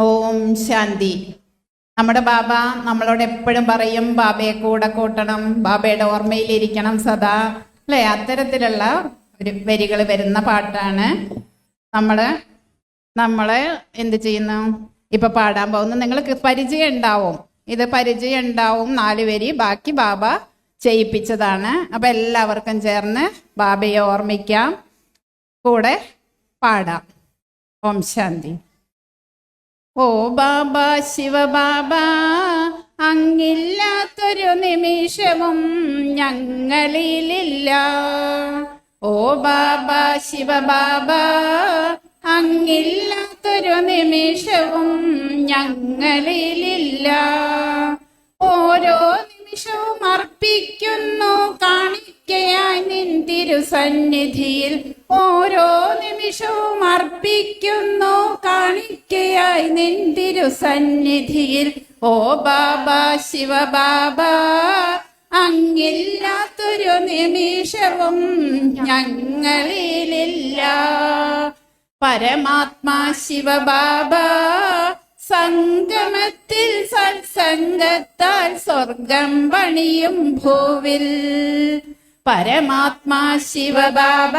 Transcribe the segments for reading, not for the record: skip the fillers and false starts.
ഓം ശാന്തി. നമ്മുടെ ബാബ നമ്മളോട് എപ്പോഴും പറയും ബാബയെ കൂടെ കൂട്ടണം, ബാബയുടെ ഓർമ്മയിലിരിക്കണം സദാ, അല്ലേ? അത്തരത്തിലുള്ള ഒരു വരികൾ വരുന്ന പാട്ടാണ് നമ്മള് എന്ത് ചെയ്യുന്നു, ഇപ്പൊ പാടാൻ പോകുന്നു. നിങ്ങൾക്ക് പരിചയം ഉണ്ടാവും, ഇത് പരിചയം ഉണ്ടാവും. 4 വരി ബാക്കി ബാബ ചെയ്യിപ്പിച്ചതാണ്. അപ്പൊ എല്ലാവർക്കും ചേർന്ന് ബാബയെ ഓർമ്മിക്കാം, കൂടെ പാടാം. ഓം ശാന്തി. ഓ ബാബ ശിവബാബ, അങ്ങില്ലാത്തൊരു നിമിഷവും ഞങ്ങളിലില്ല. ഓ ബാബ ശിവബാബ, അങ്ങില്ലാത്തൊരു നിമിഷവും ഞങ്ങളിലില്ല. ഓരോ നിമിഷവും അർപ്പിക്കുന്നു കാണിക്കയായി നിൻ തിരുസന്നിധിയിൽ. ഓരോ നിമിഷവും അർപ്പിക്കുന്നു കാണിക്കയായി നിൻ തിരുസന്നിധിയിൽ. ഓ ബാബ ശിവബാബ, അങ്ങില്ലാത്തൊരു നിമിഷവും ഞങ്ങളിലില്ല. പരമാത്മാ ശിവബാബ, സംഗമത്തിൽ സത്സംഗത്താൽ സ്വർഗം പണിയും ഭൂവിൽ. പരമാത്മാ ശിവബാബ,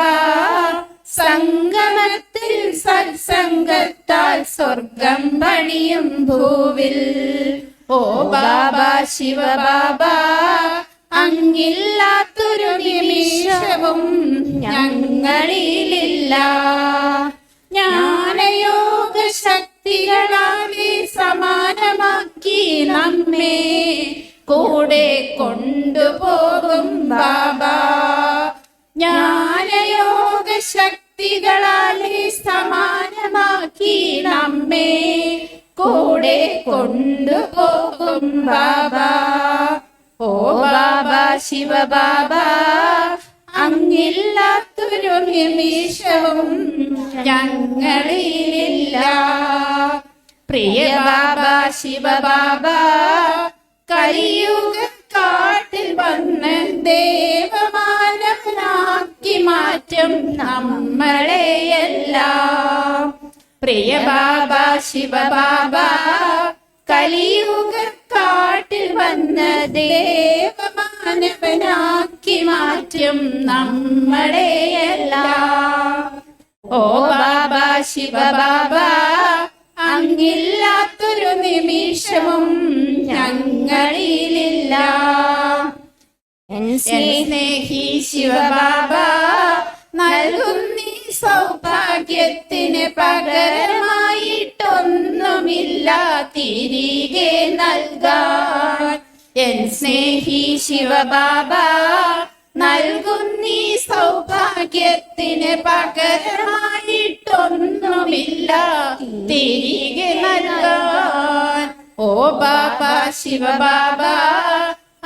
സംഗമത്തിൽ സത്സംഗത്താൽ സ്വർഗം പണിയും ഭൂവിൽ. ഓ ബാബ ശിവബാബ, അങ്ങില്ലാത്തൊരു നിമിഷവും ഞങ്ങളിലില്ല. ജ്ഞാനയോഗ ശക്തികളാലെ സമാനമാക്കി നമ്മെ കൂടെ കൊണ്ടുപോകും ബാബ. ജ്ഞാനയോഗ ശക്തികളാലെ സമാനമാക്കി നമ്മെ കൂടെ കൊണ്ടുപോകും ബാബ. ഓ ബാബ ശിവബാബ, അങ്ങില്ലാത്തൊരു നിമിഷവും ഞങ്ങളിലില്ല. പ്രിയ ബാബ ശിവബാബ, കലിയുഗ കാട്ടിൽ വന്ന് ദേവമാനവനാക്കി മാറ്റും നമ്മളെയെല്ലാം. പ്രിയ ബാബ ശിവബാബ, കലിയുഗ കാട്ടിൽ വന്ന് ദേവമാനവനാക്കി മാറ്റും നമ്മളെയെല്ലാം. ഓ ബാബ ശിവബാബ, അങ്ങില്ലാത്തൊരു നിമിഷവും ഞങ്ങളിലില്ല. സ്നേഹി ശിവബാബ, നൽകുന്നീ സൗഭാഗ്യത്തിന് പകരമായിട്ടൊന്നുമില്ല തിരികെ നൽകാൻ. എൻ സ്നേഹി ശിവബാബ, നൽകുന്നീ സൗഭാഗ്യത്തിന് പകരമായിട്ടൊന്നുമില്ല തിരികെ നൽകാൻ. ഓ ബാബ ശിവബാബ,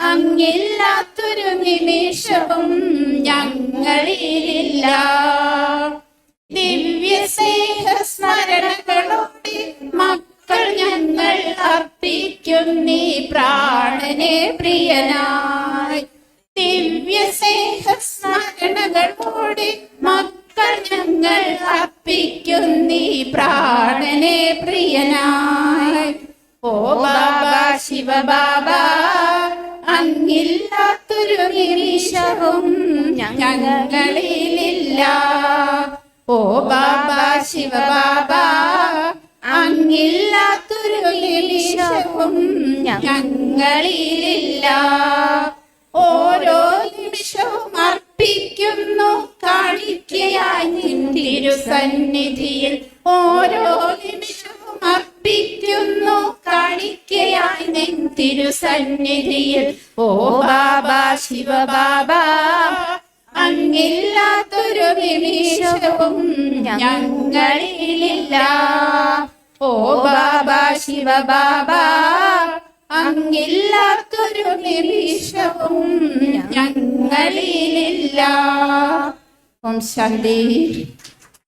അങ്ങില്ലാത്തൊരു നിമിഷവും ഞങ്ങളിലില്ല. ദിവ്യ സ്നേഹ സ്മരണകളോടെ മക്കൾ ഞങ്ങൾ അർപ്പിക്കുന്നീ പ്രാണനെ പ്രിയനായി. ദിവ്യ സ്നേഹ സ്മരണകളോടെ മക്കൾ ഞങ്ങൾ അർപ്പിക്കുന്നീ പ്രാണനെ പ്രിയനായി. ഓ ബാബ ശിവബാബ, അങ്ങില്ലാത്തൊരു നിമിഷവും ഞങ്ങളിലില്ല. ഓ ബാബ ശിവബാബ, അങ്ങില്ലാത്തൊരു നിമിഷവും ഞങ്ങളിലില്ല. ഓരോ നിമിഷവും അർപ്പിക്കുന്നു കാണിക്കയായി നിൻ തിരുസന്നിധിയിൽ. ഓരോ നിമിഷവും അർപ്പിക്കുന്നു കാണിക്കയായി നിൻ തിരുസന്നിധിയിൽ. ഓ ബാബ ശിവബാബ, അങ്ങില്ലാത്തൊരു നിമിഷവും ഞങ്ങളിലില്ല. ഓ ബാബ ശിവബാബ, അങ്ങില്ലാത്തൊരു നിമിഷവും ഞങ്ങളിലില്ല. ഓം ശാന്തി.